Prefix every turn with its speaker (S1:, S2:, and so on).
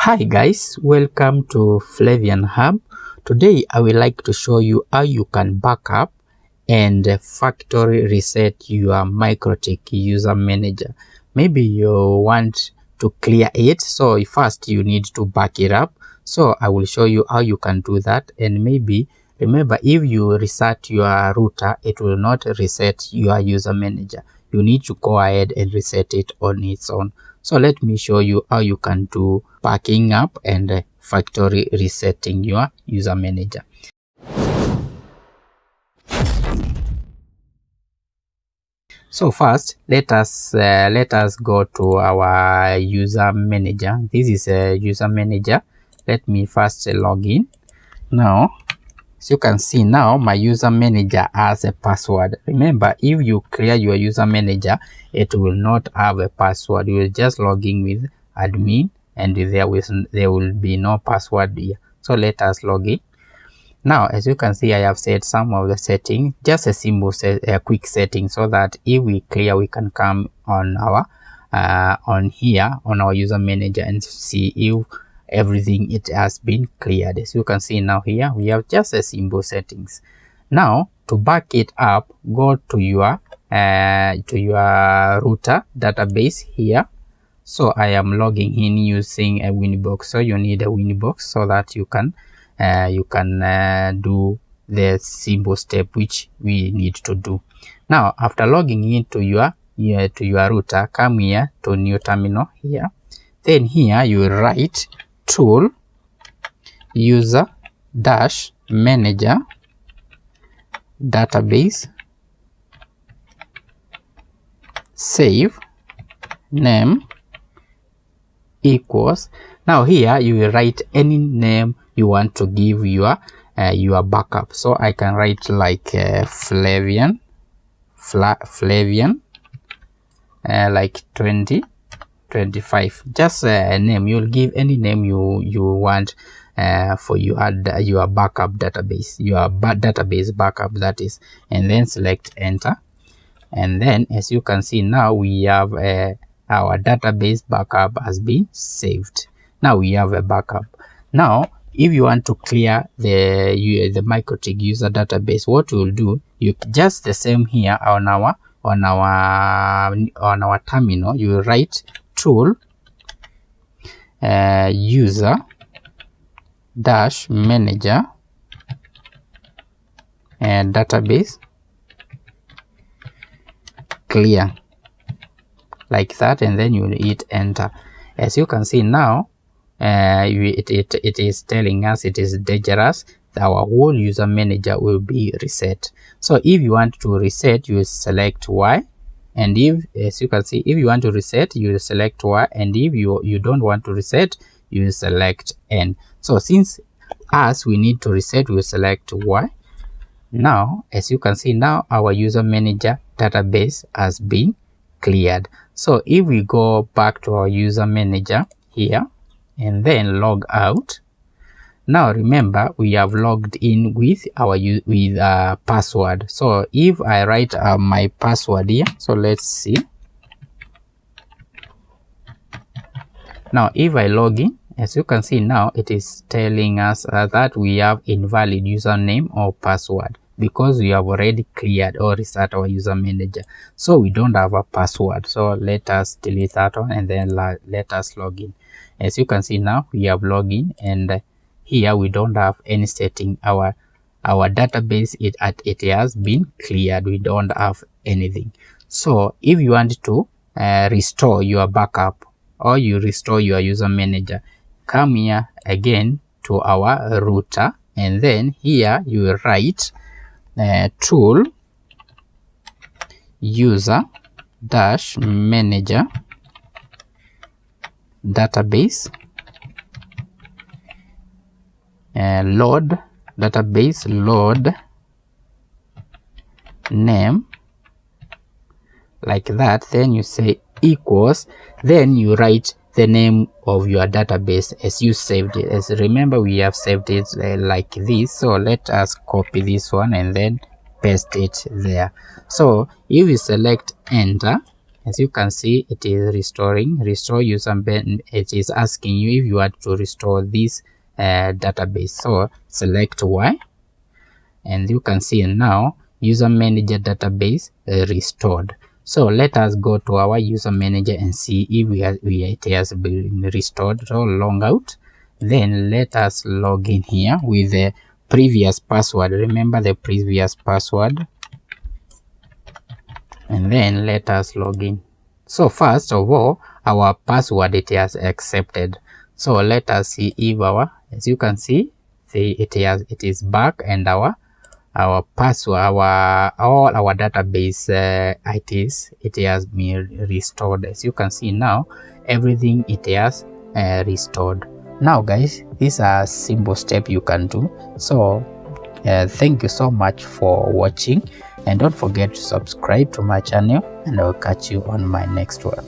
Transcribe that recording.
S1: Hi guys, welcome to Flavian Hub. Today I would like to show you how you can backup and factory reset your MikroTik User Manager. Maybe you want to clear it, so first you need to back it up. So I will show you how you can do that, and maybe remember, if you reset your router, it will not reset your user manager. You need to go ahead and reset it on its own. So let me show you how you can do backing up and factory resetting your user manager. So first, let us go to our user manager. This is a user manager. Let me first log in. Now, as you can see, now my user manager has a password. Remember, if you clear your user manager, it will not have a password. You will just log in with admin, and there will be no password here. So let us log in. Now, as you can see, I have set some of the settings, just a simple quick setting, so that if we clear, we can come on our on our user manager and see if everything it has been cleared. As you can see now, here we have just a simple settings. Now to back it up, go to your router database here. So I am logging in using a Winbox. So you need a Winbox so that you can do the simple step which we need to do. Now after logging into your router, come here to new terminal here. Then here you will write tool user dash manager database save name equals. Now here you will write any name you want to give your backup. So I can write like Flavian like 2025, just a name. You'll give any name you want for your backup database, your database backup, that is, and then select enter. And then as you can see, now we have our database backup has been saved. Now we have a backup. Now if you want to clear the MikroTik user database, what you will do, you just the same here on our terminal, you will write tool user dash manager and database clear, like that, and then you will hit enter. As you can see now, it is telling us it is dangerous. Our whole user manager will be reset. So if you want to reset, you select Y, and if, as you can see, if you want to reset, you select Y, and if you don't want to reset, you select N. So since we need to reset, we select Y. Now as you can see, now our user manager database has been cleared. So if we go back to our user manager here and then log out, now remember we have logged in with our password. So if I write my password here, so let's see. Now if I log in, as you can see, now it is telling us that we have invalid username or password, because we have already cleared or reset our user manager, so we don't have a password. So let us delete that one, and then let us log in. As you can see, now we have logged in, and here we don't have any setting. Our database, it has been cleared. We don't have anything. So if you want to restore your backup or you restore your user manager, come here again to our router, and then here you will write tool user dash manager database load database load name, like that. Then you say equals, then you write the name of your database as you saved it. As remember, we have saved it like this. So let us copy this one and then paste it there. So if you select enter, as you can see, it is restore user manager. It is asking you if you want to restore this database. So select Y, and you can see now user manager database restored. So let us go to our user manager and see if it has been restored. So log out, then let us log in here with the previous password. Remember the previous password, and then let us log in. So first of all, our password, it has accepted. So let us see if as you can see, it is back, and our password, all our database it has been restored. As you can see now, everything it has restored. Now guys, these are simple steps you can do. So thank you so much for watching, and don't forget to subscribe to my channel, and I'll catch you on my next one.